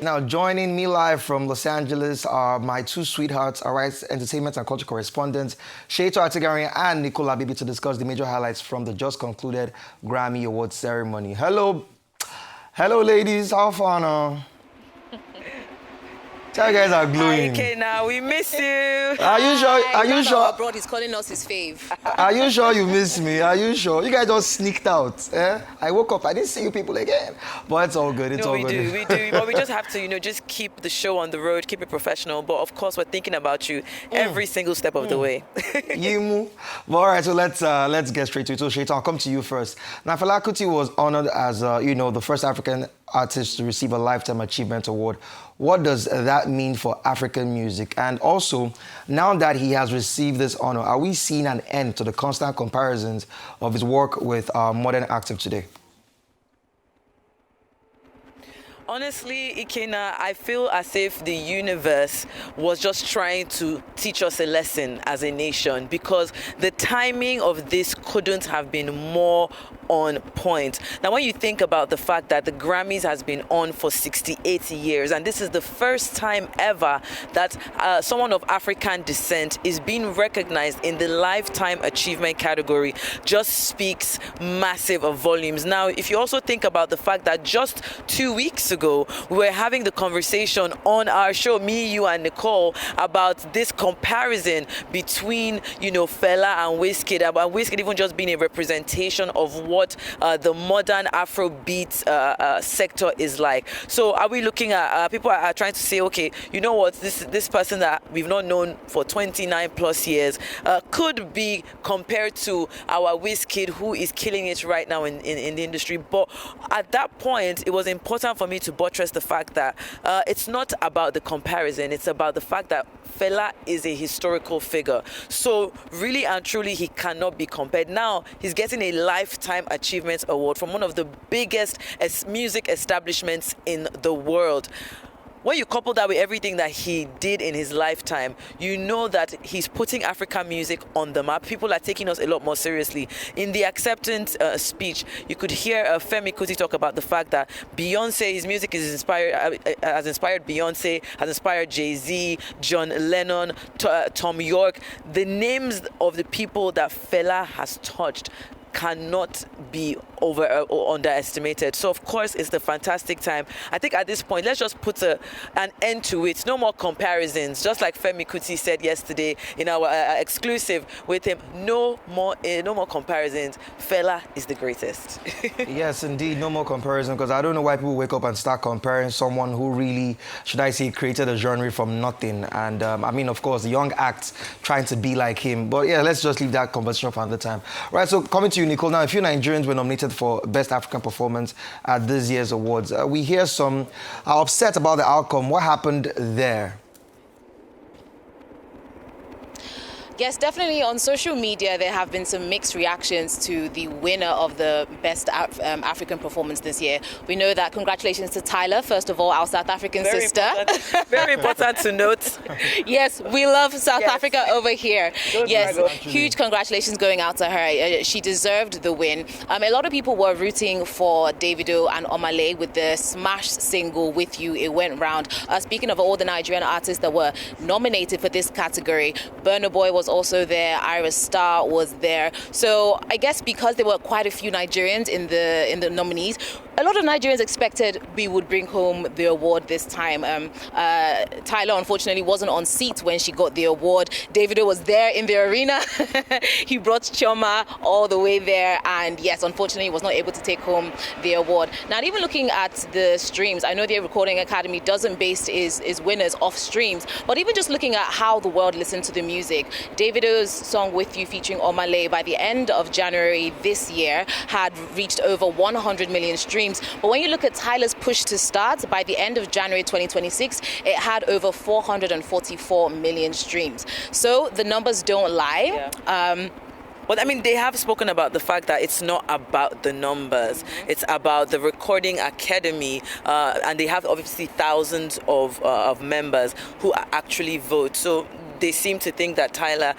now, joining me live from Los Angeles are my two sweethearts, all right, entertainment and culture correspondents, Sheto Atigarian and Nicola Bibi, to discuss the major highlights from the just concluded Grammy Awards ceremony. Hello, ladies. How far now? You guys are glowing. Okay, now we miss you. Are you sure? Are you sure? Abroad, he's calling us his fave. Are you sure you miss me? Are you sure? You guys just sneaked out. Eh? I woke up, I didn't see you people again. But it's all good. It's all good. We do. But we just have to, just keep the show on the road, keep it professional. But of course, we're thinking about you every single step of the way. Yimu. But all right, so let's get straight to it. So Sheita, I'll come to you first. Now, Fela Kuti was honored as the first African artist to receive a Lifetime Achievement Award. What does that mean for African music? And also, now that he has received this honor, are we seeing an end to the constant comparisons of his work with modern acts of today? Honestly, Ikena, I feel as if the universe was just trying to teach us a lesson as a nation, because the timing of this couldn't have been more on point. Now, when you think about the fact that the Grammys has been on for 68 years, and this is the first time ever that someone of African descent is being recognized in the Lifetime Achievement category, just speaks massive of volumes. Now, if you also think about the fact that just 2 weeks ago, we were having the conversation on our show, me, you, and Nicole, about this comparison between, Fela and Wizkid, about Wizkid even just being a representation of what the modern Afrobeat sector is like. So are we looking at, people are trying to say, okay, you know what, this person that we've not known for 29 plus years could be compared to our Wizkid, who is killing it right now in the industry. But at that point, it was important for me to buttress the fact that it's not about the comparison, it's about the fact that Fela is a historical figure. So really and truly, he cannot be compared. Now, he's getting a Lifetime Achievement Award from one of the biggest music establishments in the world. When you couple that with everything that he did in his lifetime, you know that he's putting African music on the map. People are taking us a lot more seriously. In the acceptance speech, you could hear Fela Kuti talk about the fact that Beyonce, his music is has inspired Beyonce, has inspired Jay-Z, John Lennon, Tom York. The names of the people that Fela has touched cannot be underestimated. So of course it's the fantastic time. I think at this point, let's just put an end to it. No more comparisons. Just like Fela Kuti said yesterday in our exclusive with him, no more comparisons. Fela is the greatest. Yes, indeed, no more comparison, because I don't know why people wake up and start comparing someone who really, should I say, created a genre from nothing. And of course, the young acts trying to be like him. But yeah, let's just leave that conversation for another time. Right, so coming to you, Nicole. Now, a few Nigerians were nominated for Best African Performance at this year's awards. We hear some are upset about the outcome. What happened there? Yes, definitely. On social media, there have been some mixed reactions to the winner of the Best African Performance this year. We know that congratulations to Tyler, first of all, our South African sister. Very important to note. Yes, we love South Africa over here. Yes, huge congratulations going out to her. She deserved the win. A lot of people were rooting for Davido and Omale with the smash single With You. It went round. Speaking of all the Nigerian artists that were nominated for this category, Burna Boy was also there, Iris Star was there. So I guess because there were quite a few Nigerians in the nominees, a lot of Nigerians expected we would bring home the award this time. Tyler, unfortunately, wasn't on seat when she got the award. Davido was there in the arena. He brought Chioma all the way there. And yes, unfortunately, was not able to take home the award. Now, even looking at the streams, I know the Recording Academy doesn't base its winners off streams, but even just looking at how the world listened to the music, Davido's song With You featuring Omale by the end of January this year had reached over 100 million streams. But when you look at Tyler's Push to Start, by the end of January 2026, it had over 444 million streams. So the numbers don't lie. Yeah. But they have spoken about the fact that it's not about the numbers. It's about the Recording Academy, and they have obviously thousands of members who actually vote. So they seem to think that Tyler,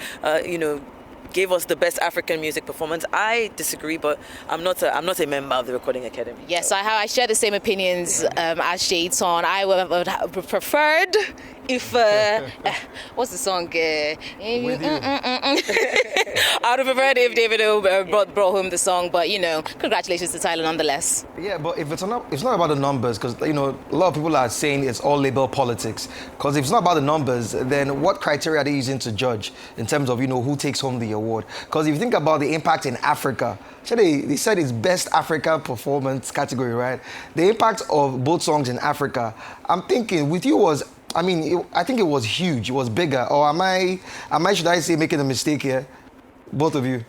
gave us the best African music performance. I disagree, but I'm not a member of the Recording Academy. Yes, I share the same opinions as Shades on. I would have preferred if what's the song? With you. I would have preferred if Davido brought home the song, but congratulations to Tyler nonetheless. Yeah, but if it's not about the numbers, because a lot of people are saying it's all label politics. Because if it's not about the numbers, then what criteria are they using to judge in terms of who takes home the award? Because if you think about the impact in Africa, so they said it's best Africa performance category, right? The impact of both songs in Africa, I'm thinking with you was. I think it was huge. It was bigger. Or am I, should I say, making a mistake here? Both of you.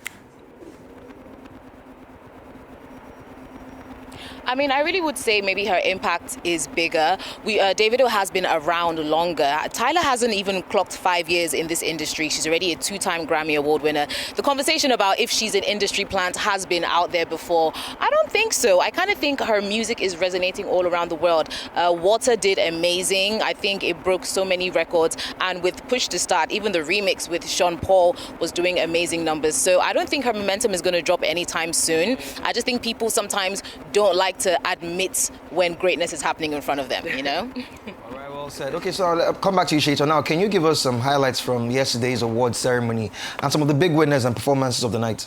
I really would say maybe her impact is bigger. Davido has been around longer. Tyler hasn't even clocked 5 years in this industry. She's already a 2-time Grammy Award winner. The conversation about if she's an industry plant has been out there before. I don't think so. I kind of think her music is resonating all around the world. Water did amazing. I think it broke so many records. And with Push to Start, even the remix with Sean Paul was doing amazing numbers. So I don't think her momentum is going to drop anytime soon. I just think people sometimes don't like to admit when greatness is happening in front of them, All right, well said. Okay, so I'll come back to you, Shaito. Now, can you give us some highlights from yesterday's awards ceremony and some of the big winners and performances of the night?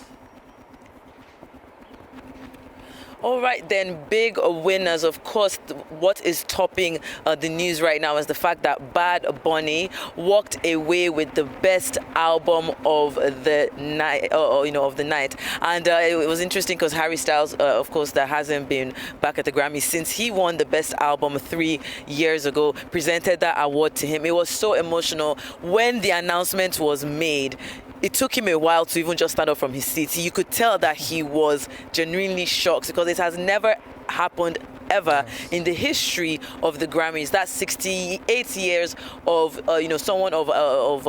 All right, then, big winners. Of course, what is topping the news right now is the fact that Bad Bunny walked away with the best album of the night, of the night. And it was interesting because Harry Styles, of course, that hasn't been back at the Grammy since he won the best album 3 years ago, presented that award to him. It was so emotional when the announcement was made. It took him a while to even just stand up from his seat. You could tell that he was genuinely shocked because it has never happened ever in the history of the Grammys. That's 68 years of someone of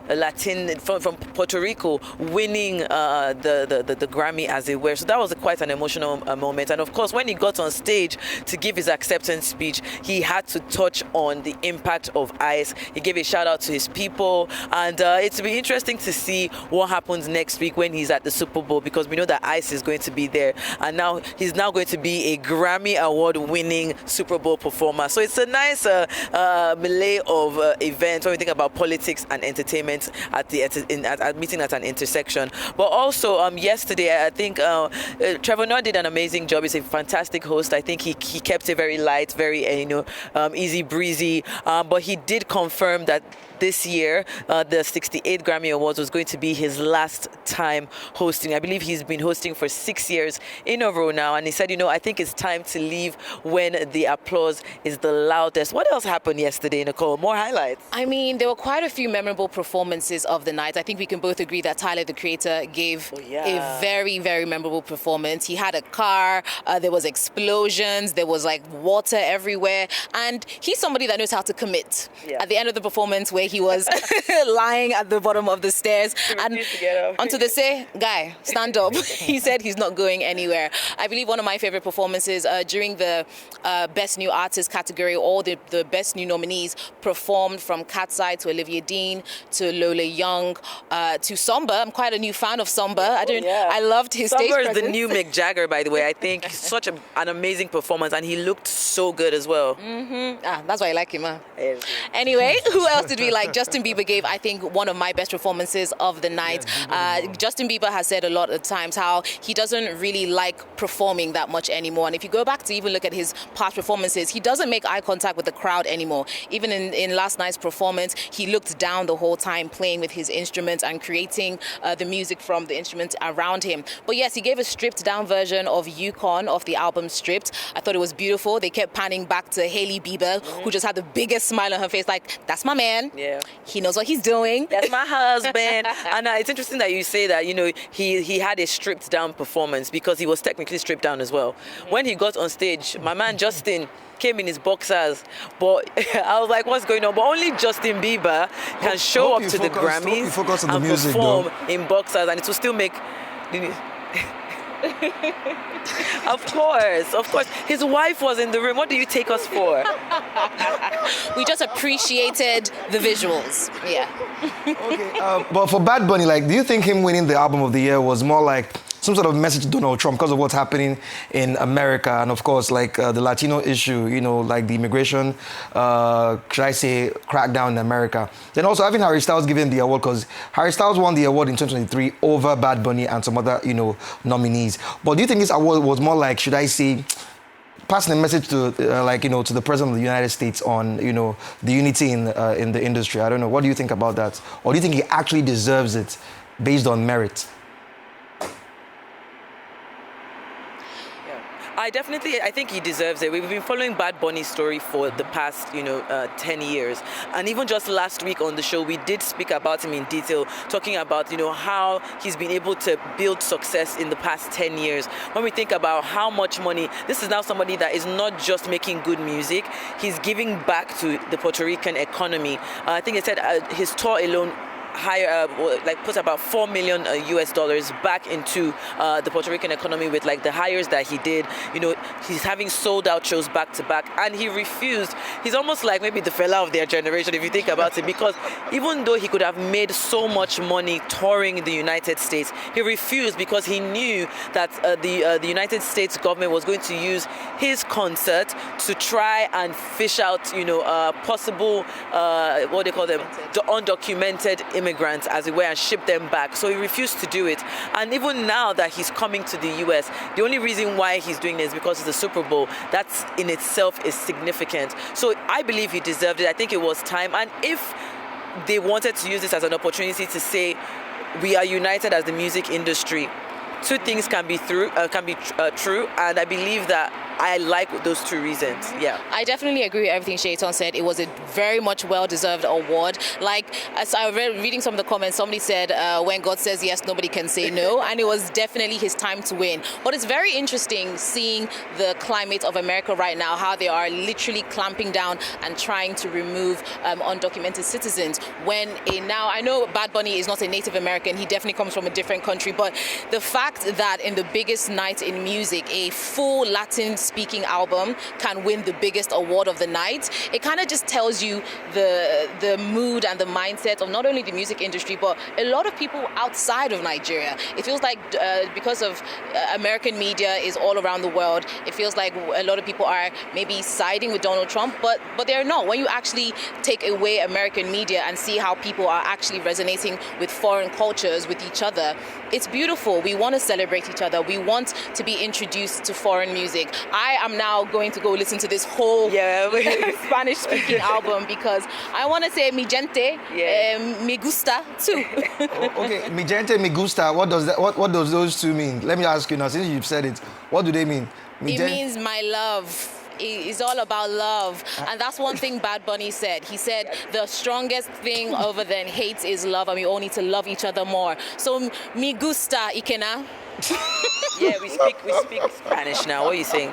Latin from Puerto Rico winning the Grammy, as it were. So that was quite an emotional moment. And of course, when he got on stage to give his acceptance speech, he had to touch on the impact of ICE. He gave a shout out to his people, and it'll be interesting to see what happens next week when he's at the Super Bowl, because we know that ICE is going to be there, and now he's going to be a Grammy Award-winning Super Bowl performer. So it's a nice melee of events when we think about politics and entertainment at meeting at an intersection. But also yesterday, I think Trevor Noah did an amazing job. He's a fantastic host. I think he kept it very light, very easy breezy. But he did confirm that this year, the 68th Grammy Awards was going to be his last time hosting. I believe he's been hosting for 6 years in a row now. And he said, I think it's time to leave when the applause is the loudest. What else happened yesterday, Nicole? More highlights? There were quite a few memorable performances of the night. I think we can both agree that Tyler, the Creator, gave a very, very memorable performance. He had a car, there was explosions, there was water everywhere. And he's somebody that knows how to commit. Yeah. At the end of the performance, where he was lying at the bottom of the stairs, and until they say, guy, stand up, he said he's not going anywhere. I believe one of my favorite performances during the Best New Artist category, all the Best New nominees performed, from Cat's Eye to Olivia Dean to Lola Young to Samba. I'm quite a new fan of Samba. I loved his stage presence. Samba is the new Mick Jagger, by the way. I think such an amazing performance, and he looked so good as well. Mm-hmm. That's why I like him, huh? Anyway, who else did we like? Justin Bieber gave, I think, one of my best performances of the night. Justin Bieber has said a lot of times how he doesn't really like performing that much anymore. And if you go back to even look at his past performances, he doesn't make eye contact with the crowd anymore. Even in last night's performance, he looked down the whole time, playing with his instruments and creating the music from the instruments around him. But yes, he gave a stripped down version of Yukon off the album Stripped. I thought it was beautiful. They kept panning back to Hailey Bieber, who just had the biggest smile on her face, like, that's my man. Yeah. He knows what he's doing. That's my husband. And it's interesting that you say that, he had a stripped down performance, because he was technically stripped down as well. When he got on stage, my man Justin came in his boxers, but I was like, what's going on? But only Justin Bieber can show up to the Grammys and perform in boxers, and it will still make Of course. His wife was in the room. What do you take us for? We just appreciated the visuals. Yeah. Okay, but for Bad Bunny, like, do you think him winning the album of the year was more like some sort of message to Donald Trump because of what's happening in America and, of course, like the Latino issue, you know, like the immigration, should I say, crackdown in America? Then also having Harry Styles give him the award because Harry Styles won the award in 2023 over Bad Bunny and some other, you know, nominees. But do you think this award was more like, should I say, passing a message to, like, you know, to the President of the United States on, you know, the unity in the industry? I don't know. What do you think about that? Or do you think he actually deserves it based on merit? I think he deserves it. We've been following Bad Bunny's story for the past, 10 years. And even just last week on the show, we did speak about him in detail, talking about, how he's been able to build success in the past 10 years. When we think about how much money, this is now somebody that is not just making good music, he's giving back to the Puerto Rican economy. I think he said his tour alone put about $4 million US dollars back into the Puerto Rican economy with like the hires that he did. He's having sold out shows back to back, and he refused. He's almost like maybe the Fela of their generation, if you think about it, because even though he could have made so much money touring the United States, he refused because he knew that the United States government was going to use his concert to try and fish out, possible what they call them, the undocumented immigrants, as it were, and ship them back. So he refused to do it. And even now that he's coming to the US, the only reason why he's doing this is because it's the Super Bowl. That's in itself is significant. So I believe he deserved it. I think it was time. And if they wanted to use this as an opportunity to say we are united as the music industry, two things can be true, and I believe that I like those two reasons. Yeah, I definitely agree with everything Shaitan said. It was a very much well-deserved award. Like, as I reading some of the comments, somebody said, when God says yes, nobody can say no, and it was definitely his time to win. But it's very interesting seeing the climate of America right now, how they are literally clamping down and trying to remove undocumented citizens. When now, I know Bad Bunny is not a Native American, he definitely comes from a different country, but the fact that in the biggest night in music, a full Latin-speaking album can win the biggest award of the night, it kind of just tells you the mood and the mindset of not only the music industry, but a lot of people outside of Nigeria. It feels like because of American media is all around the world, it feels like a lot of people are maybe siding with Donald Trump, but they're not. When you actually take away American media and see how people are actually resonating with foreign cultures, with each other, it's beautiful. We want to celebrate each other. We want to be introduced to foreign music. I am now going to go listen to this whole Spanish-speaking album because I want to say mi gente, me gusta too. Okay, mi gente, me gusta. What does those two mean? Let me ask you now, since you've said it, what do they mean? It means my love. It's all about love, and that's one thing Bad Bunny said. He said the strongest thing other than hate is love, and we all need to love each other more. So me gusta, Ikena. Yeah, we speak Spanish now. What are you saying?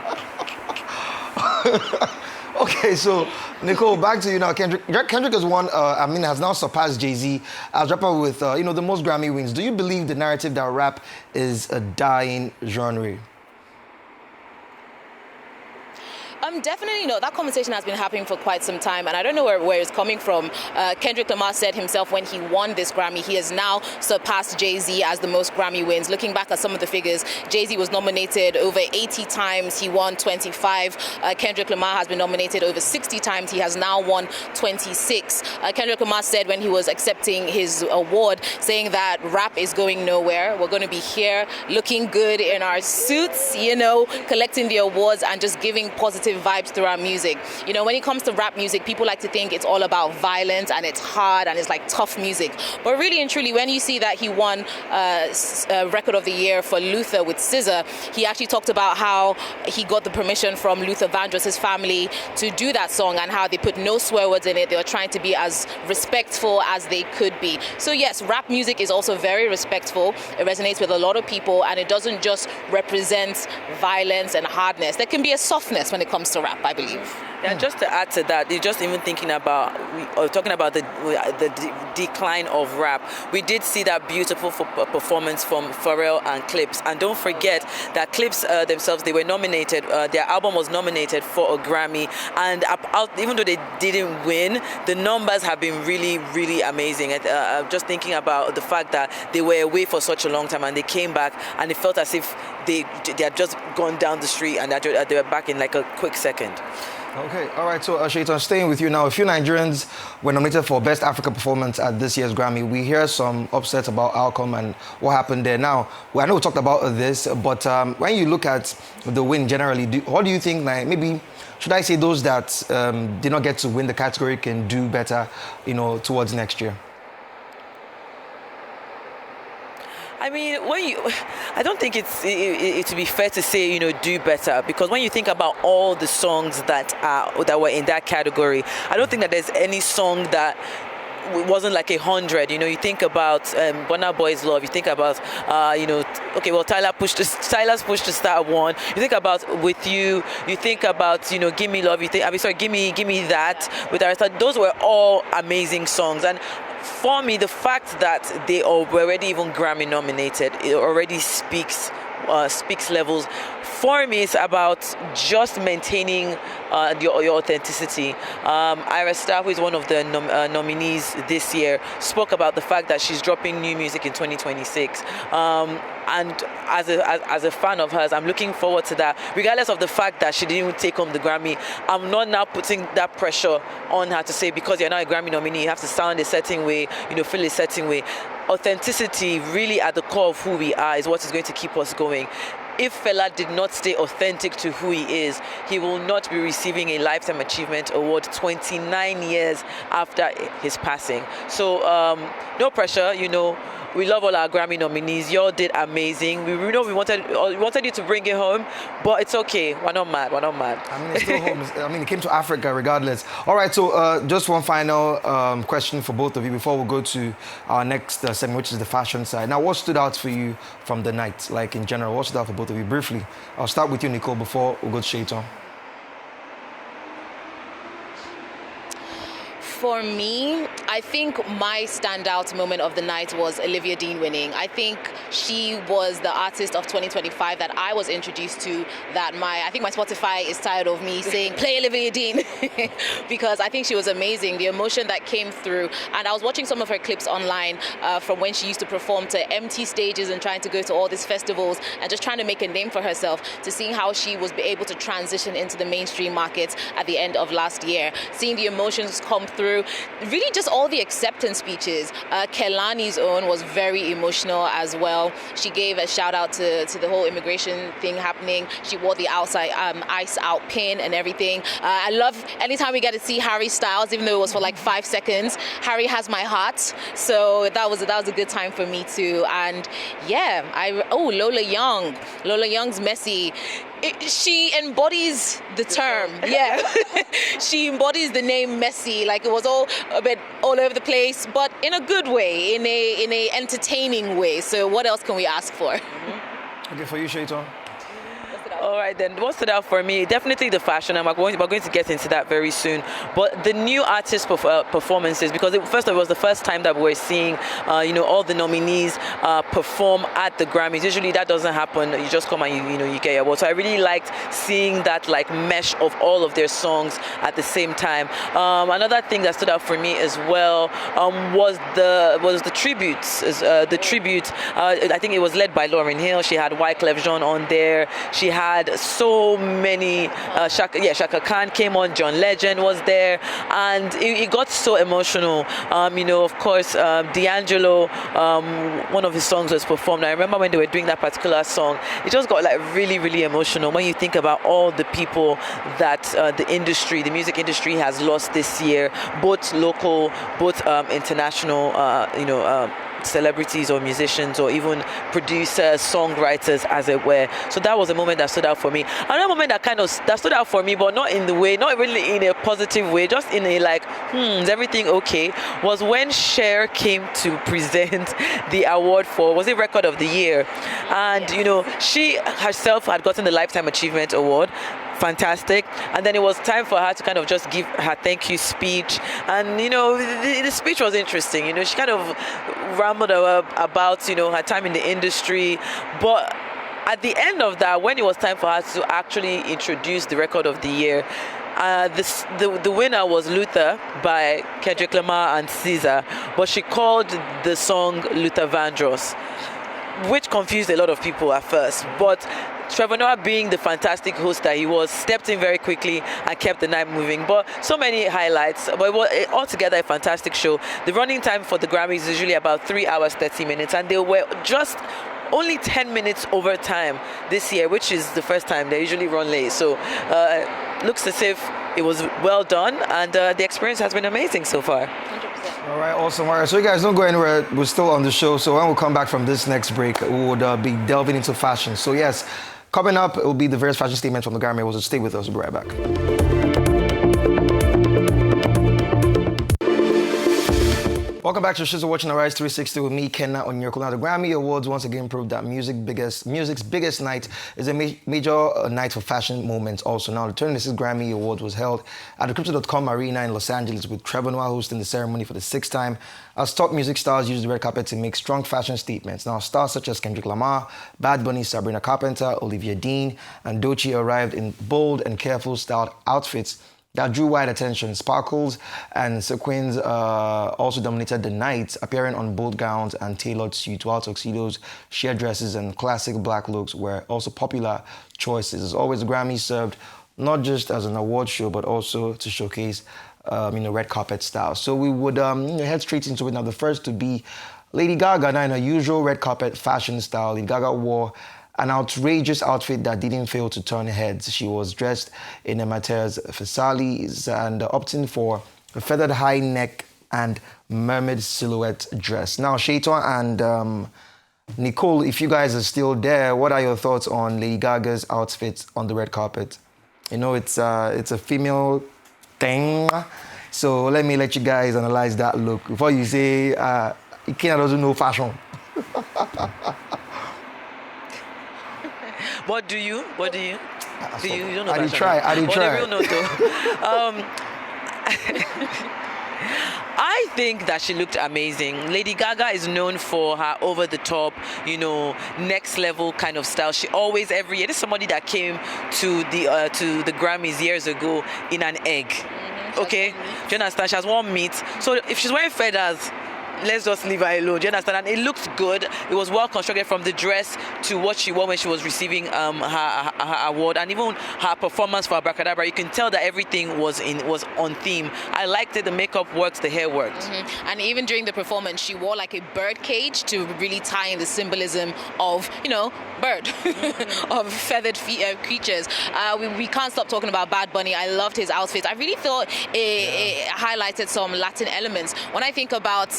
Okay, so Nicole, back to you now. Kendrick has won. Has now surpassed Jay-Z as rapper with the most Grammy wins. Do you believe the narrative that rap is a dying genre? Definitely no. That conversation has been happening for quite some time, and I don't know where it's coming from. Kendrick Lamar said himself when he won this Grammy, he has now surpassed Jay-Z as the most Grammy wins. Looking back at some of the figures, Jay-Z was nominated over 80 times. He won 25. Kendrick Lamar has been nominated over 60 times. He has now won 26. Kendrick Lamar said when he was accepting his award, saying that rap is going nowhere. We're going to be here looking good in our suits, collecting the awards and just giving positive vibes through our music. When it comes to rap music, people like to think it's all about violence and it's hard and it's like tough music. But really and truly, when you see that he won Record of the Year for Luther with SZA, he actually talked about how he got the permission from Luther Vandross' family to do that song and how they put no swear words in it. They were trying to be as respectful as they could be. So yes, rap music is also very respectful. It resonates with a lot of people, and it doesn't just represent violence and hardness. There can be a softness when it comes to rap, I believe. Yeah, just to add to that, you're just even thinking about, talking about the decline of rap. We did see that beautiful performance from Pharrell and Clips. And don't forget that Clips themselves, they were nominated, their album was nominated for a Grammy. And even though they didn't win, the numbers have been really, really amazing. Just thinking about the fact that they were away for such a long time and they came back and it felt as if they had just gone down the street and they were back in like a quick second. Okay, all right, so Shaitan, staying with you now. A few Nigerians were nominated for Best Africa Performance at this year's Grammy. We hear some upsets about outcome and what happened there. Now, I know we talked about this, but when you look at the win generally, what do you think, like, maybe, should I say those that did not get to win the category can do better, towards next year? I mean, I don't think it to be fair to say, do better, because when you think about all the songs that were in that category, I don't think that there's any song that wasn't like 100. You think about Burna Boy's Love. You think about Tyler's Push to Start One. You think about With You. You think about Give Me Love. Give Me That with Arista. Those were all amazing songs. And for me, the fact that they were already even Grammy nominated, it already speaks levels. For me, it's about just maintaining your authenticity. Arista, who is one of the nominees this year, spoke about the fact that she's dropping new music in 2026. And as a fan of hers, I'm looking forward to that. Regardless of the fact that she didn't take home the Grammy, I'm not now putting that pressure on her to say, because you're not a Grammy nominee, you have to sound a certain way, feel a certain way. Authenticity, really at the core of who we are, is what is going to keep us going. If Fela did not stay authentic to who he is, he will not be receiving a Lifetime Achievement Award 29 years after his passing. So no pressure, We love all our Grammy nominees. You all did amazing. We wanted you to bring it home, but it's okay. We're not mad. I mean, it's still home. I mean, it came to Africa regardless. All right, so just one final question for both of you before we go to our next segment, which is the fashion side. Now, what stood out for you from the night, like in general? What stood out for both of you? Briefly, I'll start with you, Nicole, before we go to Shaitan. For me, I think my standout moment of the night was Olivia Dean winning. I think she was the artist of 2025 that I was introduced to, that I think my Spotify is tired of me saying, play Olivia Dean, because I think she was amazing. The emotion that came through. And I was watching some of her clips online from when she used to perform to empty stages and trying to go to all these festivals and just trying to make a name for herself, to seeing how she was able to transition into the mainstream markets at the end of last year. Seeing the emotions come through. Really just all the acceptance speeches. Kelani's own was very emotional as well. She gave a shout out to the whole immigration thing happening. She wore the outside ice out pin and everything. I love anytime we get to see Harry Styles, even though it was for like 5 seconds. Harry has my heart. So that was a good time for me too. And yeah, Lola Young. Lola Young's Messy. She embodies the term, yeah. She embodies the name Messy. Like, it was all a bit all over the place, but in a good way, in a entertaining way. So what else can we ask for? Okay, for you, Shaitan. All right, then, what stood out for me? Definitely the fashion, and we're going to get into that very soon. But the new artist performances, because first of all, it was the first time that we're seeing, all the nominees perform at the Grammys. Usually that doesn't happen. You just come and you get your award. So I really liked seeing that like mesh of all of their songs at the same time. Another thing that stood out for me as well was the tributes. The tribute. I think it was led by Lauryn Hill. She had Wyclef Jean on there. She had so many, Shaka Khan came on, John Legend was there, and it got so emotional. Of course, D'Angelo, one of his songs was performed. I remember when they were doing that particular song, it just got like really, really emotional when you think about all the people that the music industry has lost this year, both local, both international, celebrities or musicians or even producers, songwriters, as it were. So that was a moment that stood out for me. Another moment that stood out for me, but not really in a positive way, just in a like, is everything okay, was when Cher came to present the award for, was it Record of the Year? And, she herself had gotten the Lifetime Achievement Award. fantastic. And then it was time for her to kind of just give her thank you speech. And, the speech was interesting. She kind of rambled about, her time in the industry. But at the end of that, when it was time for her to actually introduce the record of the year, the winner was Luther by Kendrick Lamar and Caesar, but she called the song Luther Vandross, which confused a lot of people at first. But Trevor Noah, being the fantastic host that he was, stepped in very quickly and kept the night moving. But so many highlights, but it was altogether a fantastic show. The running time for the Grammys is usually about 3 hours, 30 minutes, and they were just only 10 minutes over time this year, which is the first time. They usually run late. So looks as if it was well done, and the experience has been amazing so far. 100%. All right, awesome. All right, so you guys don't go anywhere. We're still on the show. So when we come back from this next break, we would be delving into fashion. So yes, coming up, it will be the various fashion statements from the Grammy Awards. So stay with us. We'll be right back. Welcome back to the show. So watching the Rise 360 with me, Kenna Onyeko. Now, the Grammy Awards once again proved that music's biggest night is a major night for fashion moments also. Now, the 26th Grammy Awards was held at the Crypto.com Arena in Los Angeles, with Trevor Noah hosting the ceremony for the 6th time, as top music stars used the red carpet to make strong fashion statements. Now, stars such as Kendrick Lamar, Bad Bunny, Sabrina Carpenter, Olivia Dean, and Doechii arrived in bold and careful styled outfits that drew wide attention. Sparkles and sequins also dominated the night, appearing on bold gowns and tailored suits, while tuxedos, sheer dresses, and classic black looks were also popular choices. As always, the Grammy served not just as an award show, but also to showcase red carpet style. So we would head straight into it. Now, the first to be Lady Gaga. Now, in her usual red carpet fashion style, Lady Gaga wore an outrageous outfit that didn't fail to turn heads. She was dressed in a Matter's Versailles and opting for a feathered high neck and mermaid silhouette dress. Now, Shaitan and Nicole, if you guys are still there, what are your thoughts on Lady Gaga's outfit on the red carpet? It's a female thing, so let me let you guys analyze that look before you say Ikena doesn't know fashion. What do you? Do you? You don't know I did fashion. try. On a real note, though, I think that she looked amazing. Lady Gaga is known for her over-the-top, next level kind of style. She always, every year, this is somebody that came to the Grammys years ago in an egg. Okay, do you understand? She has worn meat. So if she's wearing feathers, let's just leave her alone. Do you understand? And it looked good. It was well constructed, from the dress to what she wore when she was receiving her award, and even her performance for Abracadabra. You can tell that everything was on theme. I liked it. The makeup worked, the hair worked. Mm-hmm. And even during the performance, she wore like a bird cage to really tie in the symbolism of, bird, of feathered creatures. We can't stop talking about Bad Bunny. I loved his outfit. I really thought it highlighted some Latin elements. When I think about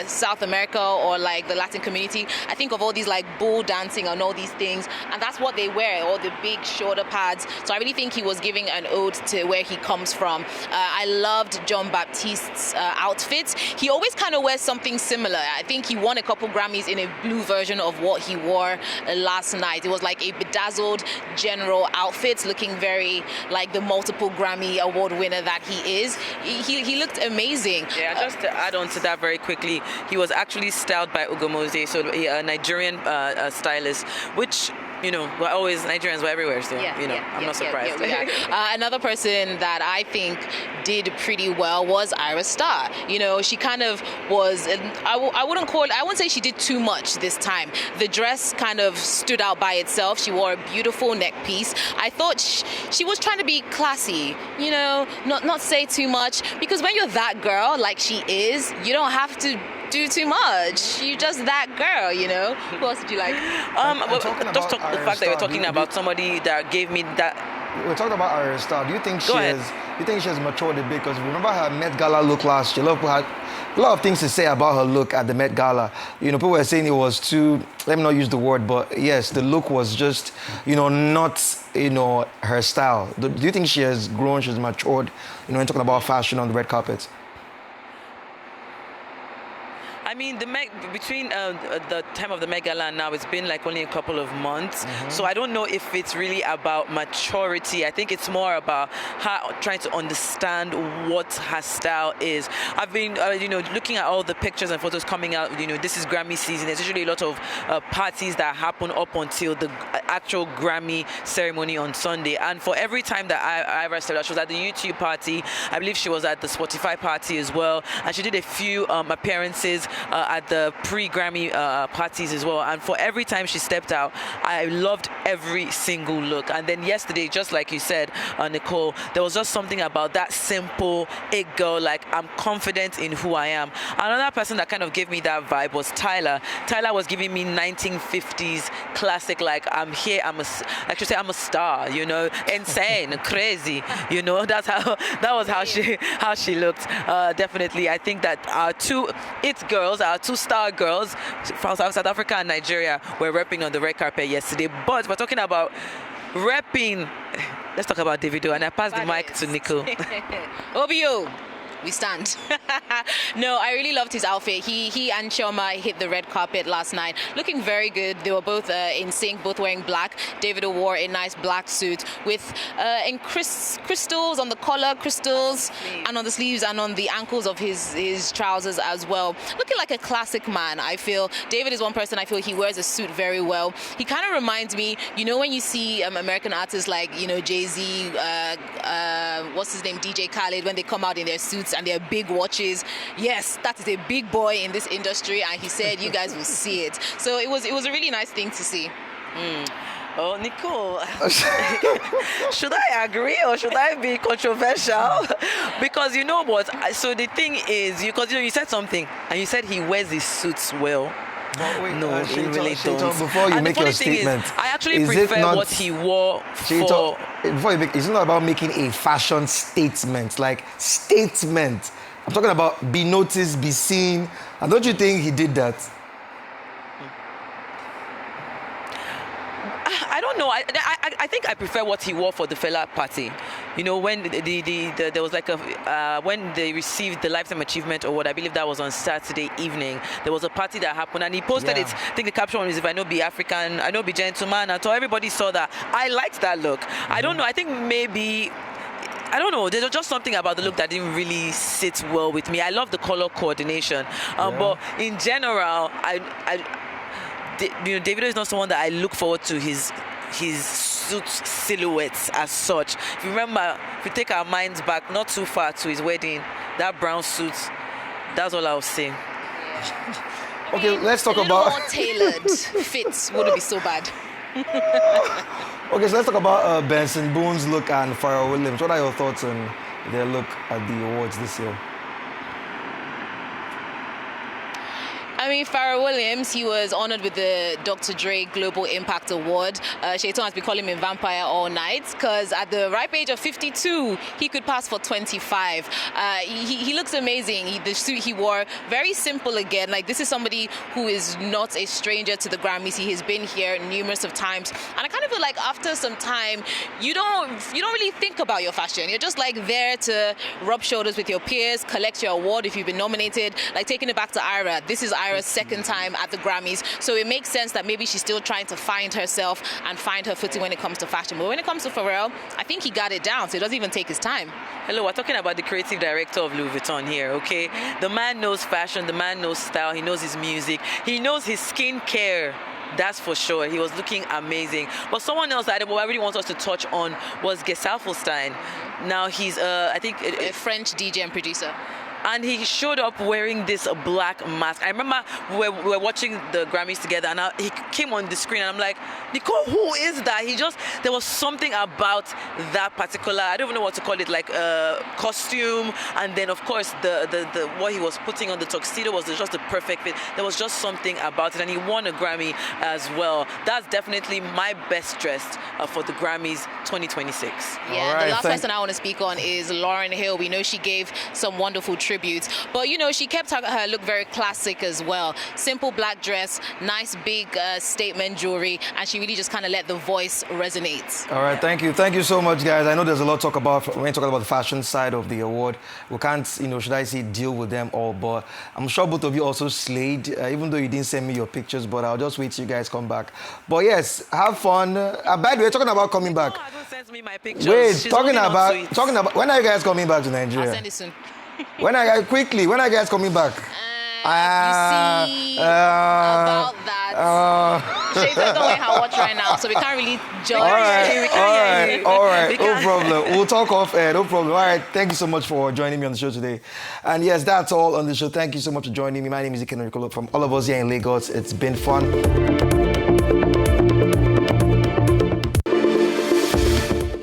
South America or like the Latin community, I think of all these like bull dancing and all these things, and that's what they wear, all the big shoulder pads. So I really think he was giving an ode to where he comes from. I loved John Baptiste's outfits. He always kind of wears something similar. I think he won a couple Grammys in a blue version of what he wore last night. It was like a bedazzled general outfit, looking very like the multiple Grammy award winner that he is. He looked amazing. Yeah, just to add on to that very quickly, he was actually styled by Ugomose, so a Nigerian stylist, which we're always, Nigerians were everywhere, so, I'm not surprised. Another person that I think did pretty well was Ira Starr. She kind of was, I wouldn't say she did too much this time. The dress kind of stood out by itself. She wore a beautiful neck piece. I thought she was trying to be classy, not say too much, because when you're that girl like she is, you don't have to do too much. You just that girl, Who else did you like? Just the fact that you're talking about somebody that gave me that. We're talking about Ira Starr. Do you think she has matured a bit? Because remember her Met Gala look last year. People had a lot of things to say about her look at the Met Gala. People were saying it was too, let me not use the word, but yes, the look was just, not, her style. Do you think she has grown, she's matured, when talking about fashion on the red carpet? mean, between the time of the Met Gala and now, it's been like only a couple of months. So I don't know if it's really about maturity. I think it's more about her trying to understand what her style is. I've been, looking at all the pictures and photos coming out. This is Grammy season. There's usually a lot of parties that happen up until the actual Grammy ceremony on Sunday. And for every time that I ever said that, she was at the YouTube party. I believe she was at the Spotify party as well. And she did a few appearances at the pre-Grammy parties as well. And for every time she stepped out, I loved every single look. And then yesterday, just like you said, Nicole, there was just something about that simple it girl, like I'm confident in who I am. Another person that kind of gave me that vibe was Tyler. Tyler was giving me 1950s classic, like I'm here, I'm a star, insane, crazy, that was how she looked. Definitely, I think that our two star girls from South Africa and Nigeria were repping on the red carpet yesterday. But we're talking about repping. Let's talk about Davido, and I pass the mic to Nico. OBO. We stand. No, I really loved his outfit. He and Chioma hit the red carpet last night, looking very good. They were both in sync, both wearing black. Davido wore a nice black suit with crystals on the collar, crystals, and on the sleeves and on the ankles of his trousers as well. Looking like a classic man, I feel. David is one person I feel he wears a suit very well. He kind of reminds me, when you see American artists like, Jay-Z, what's his name, DJ Khaled, when they come out in their suits and their big watches. Yes, that is a big boy in this industry, and he said you guys will see it. So it was a really nice thing to see. Oh, Nicole, should I agree or should I be controversial? Because you know what? So the thing is, because you said something, and you said he wears his suits well. Wait, no, he really don't. Before you make your statement, I actually prefer what he wore for... It's not about making a fashion statement. Statement. I'm talking about be noticed, be seen. And don't you think he did that? I don't know. I think I prefer what he wore for the Fela party. When there was like when they received the Lifetime Achievement Award, I believe that was on Saturday evening. There was a party that happened, and he posted it. I think the caption was, "If I know be African, I know be gentleman." And so everybody saw that. I liked that look. I don't know. I think maybe. I don't know. There's just something about the look that didn't really sit well with me. I love the color coordination, but in general, Davido is not someone that I look forward to his suit silhouettes as such. If you remember, if we take our minds back not too far to his wedding, that brown suit, that's all I'll say. Okay, let's talk a about... more tailored fits wouldn't be so bad. Okay, so let's talk about Benson Boone's look and Pharrell Williams. What are your thoughts on their look at the awards this year? I mean, Pharrell Williams, he was honored with the Dr. Dre Global Impact Award. Shaitan has been calling him vampire all night because at the ripe age of 52, he could pass for 25. He looks amazing. The suit he wore, very simple again. Like, this is somebody who is not a stranger to the Grammys. He has been here numerous of times. And I kind of feel like after some time, you don't really think about your fashion. You're just like there to rub shoulders with your peers, collect your award if you've been nominated. Like taking it back to Ira. This is Ira's second time at the Grammys, so it makes sense that maybe she's still trying to find herself and find her footing when it comes to fashion. But when it comes to Pharrell, I think he got it down, so it doesn't even take his time. Hello, we're talking about the creative director of Louis Vuitton here, okay? The man knows fashion, the man knows style, he knows his music, he knows his skincare. That's for sure. He was looking amazing. But someone else that I really want us to touch on was Gesaffelstein. Now he's, I think... a French DJ and producer. And he showed up wearing this black mask. I remember we were watching the Grammys together, and he came on the screen, and I'm like, Nicole, who is that? There was something about that particular, I don't even know what to call it, like costume, and then of course the what he was putting on the tuxedo was just the perfect fit. There was just something about it, and he won a Grammy as well. That's definitely my best dressed for the Grammys 2026. Yeah, right, the last person I want to speak on is Lauryn Hill. We know she gave some wonderful tributes tribute. But, you know, she kept her look very classic as well. Simple black dress, nice big statement jewelry, and she really just kind of let the voice resonate. All right, thank you. Thank you so much, guys. I know there's a lot to talk about when we talk about the fashion side of the award. We can't, you know, should I say, deal with them all, but I'm sure both of you also slayed, even though you didn't send me your pictures, but I'll just wait till you guys come back. But yes, have fun. By the way, talking about coming back. No, I haven't sent me my pictures. Wait, She's talking holding about, when are you guys coming back to Nigeria? I'll send it soon. When are you guys coming back? You see about that. Shades don't wear her watch right now, so we can't really judge. All right, no problem. We'll talk off air, no problem. All right, thank you so much for joining me on the show today. And yes, that's all on the show. Thank you so much for joining me. My name is Ikenna from all of us here in Lagos. It's been fun.